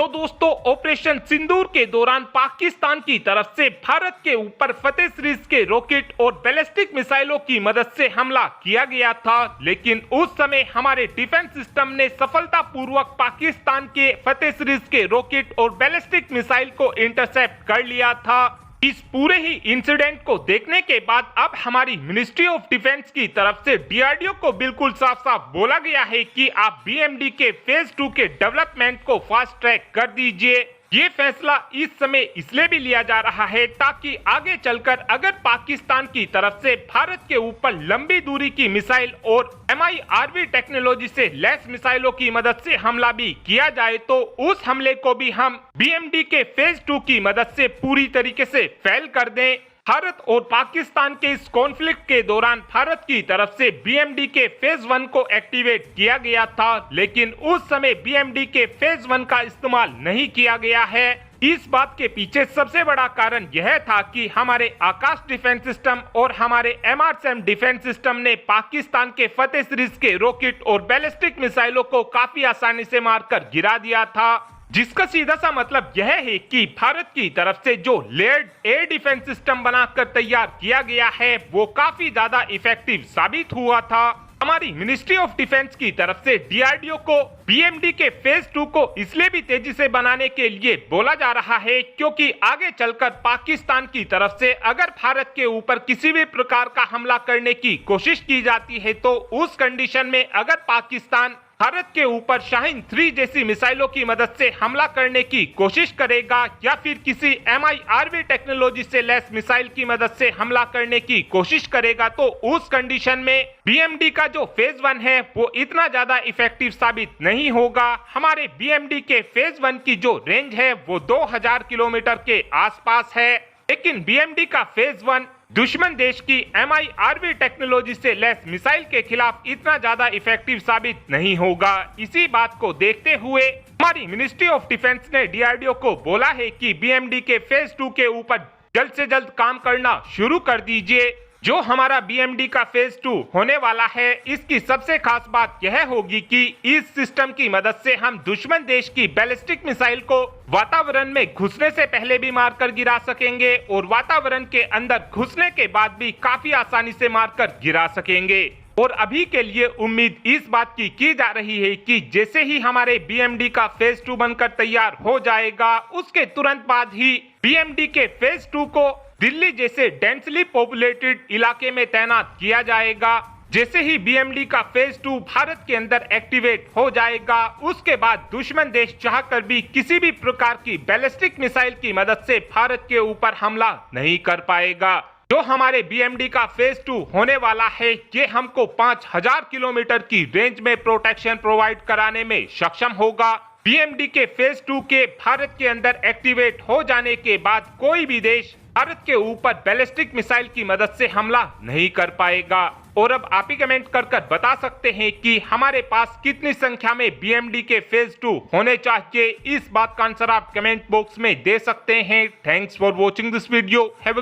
तो दोस्तों ऑपरेशन सिंदूर के दौरान पाकिस्तान की तरफ से भारत के ऊपर फतेह सीरीज के रॉकेट और बैलिस्टिक मिसाइलों की मदद से हमला किया गया था, लेकिन उस समय हमारे डिफेंस सिस्टम ने सफलतापूर्वक पाकिस्तान के फतेह सीरीज के रॉकेट और बैलिस्टिक मिसाइल को इंटरसेप्ट कर लिया था। इस पूरे ही इंसिडेंट को देखने के बाद अब हमारी मिनिस्ट्री ऑफ डिफेंस की तरफ से डीआरडीओ को बिल्कुल साफ साफ बोला गया है कि आप बीएमडी के फेज 2 के डेवलपमेंट को फास्ट ट्रैक कर दीजिए। ये फैसला इस समय इसलिए भी लिया जा रहा है ताकि आगे चलकर अगर पाकिस्तान की तरफ से भारत के ऊपर लंबी दूरी की मिसाइल और MIRV टेक्नोलॉजी से लैस मिसाइलों की मदद से हमला भी किया जाए तो उस हमले को भी हम BMD के फेज 2 की मदद से पूरी तरीके से फेल कर दें। भारत और पाकिस्तान के इस कॉन्फ्लिक्ट के दौरान भारत की तरफ से BMD के फेज 1 को एक्टिवेट किया गया था, लेकिन उस समय BMD के फेज 1 का इस्तेमाल नहीं किया गया है। इस बात के पीछे सबसे बड़ा कारण यह था कि हमारे आकाश डिफेंस सिस्टम और हमारे MRSAM डिफेंस सिस्टम ने पाकिस्तान के फतेह सीरीज के रॉकेट और बैलिस्टिक मिसाइलों को काफी आसानी से मारकर गिरा दिया था, जिसका सीधा सा मतलब यह है कि भारत की तरफ से जो लेयर्ड एयर डिफेंस सिस्टम बनाकर तैयार किया गया है वो काफी ज्यादा इफेक्टिव साबित हुआ था। हमारी मिनिस्ट्री ऑफ डिफेंस की तरफ से डीआरडीओ को BMD के फेज 2 को इसलिए भी तेजी से बनाने के लिए बोला जा रहा है क्योंकि आगे चलकर पाकिस्तान की तरफ से अगर भारत के ऊपर किसी भी प्रकार का हमला करने की कोशिश की जाती है तो उस कंडीशन में अगर पाकिस्तान भारत के ऊपर शाहीन 3 जैसी मिसाइलों की मदद से हमला करने की कोशिश करेगा या फिर किसी MIRV टेक्नोलॉजी से लैस मिसाइल की मदद से हमला करने की कोशिश करेगा तो उस कंडीशन में BMD का जो फेज 1 है वो इतना ज्यादा इफेक्टिव साबित नहीं होगा। हमारे BMD के फेज 1 की जो रेंज है वो 2000 किलोमीटर के आसपास है, लेकिन BMD का फेज 1 दुश्मन देश की MIRV टेक्नोलॉजी से लैस मिसाइल के खिलाफ इतना ज्यादा इफेक्टिव साबित नहीं होगा। इसी बात को देखते हुए हमारी मिनिस्ट्री ऑफ डिफेंस ने डीआरडीओ को बोला है कि BMD के फेज 2 के ऊपर जल्द से जल्द काम करना शुरू कर दीजिए। जो हमारा BMD का फेज 2 होने वाला है इसकी सबसे खास बात यह होगी कि इस सिस्टम की मदद से हम दुश्मन देश की बैलिस्टिक मिसाइल को वातावरण में घुसने से पहले भी मारकर गिरा सकेंगे और वातावरण के अंदर घुसने के बाद भी काफी आसानी से मारकर गिरा सकेंगे। और अभी के लिए उम्मीद इस बात की जा रही है कि जैसे ही हमारे BMD का फेज 2 बनकर तैयार हो जाएगा उसके तुरंत बाद ही BMD के फेज 2 को दिल्ली जैसे डेंसली पॉपुलेटेड इलाके में तैनात किया जाएगा। जैसे ही BMD का फेज 2 भारत के अंदर एक्टिवेट हो जाएगा उसके बाद दुश्मन देश चाहकर भी किसी भी प्रकार की बैलिस्टिक मिसाइल की मदद से भारत के ऊपर हमला नहीं कर पाएगा। जो हमारे BMD का फेज 2 होने वाला है ये हमको 5000 किलोमीटर की रेंज में प्रोटेक्शन प्रोवाइड कराने में सक्षम होगा। BMD के फेज 2 के भारत के अंदर एक्टिवेट हो जाने के बाद कोई भी देश भारत के ऊपर बैलिस्टिक मिसाइल की मदद से हमला नहीं कर पाएगा। और अब आप ही कमेंट कर बता सकते हैं कि हमारे पास कितनी संख्या में BMD के फेज 2 होने चाहिए। इस बात का आंसर आप कमेंट बॉक्स में दे सकते हैं। Thanks for watching this video.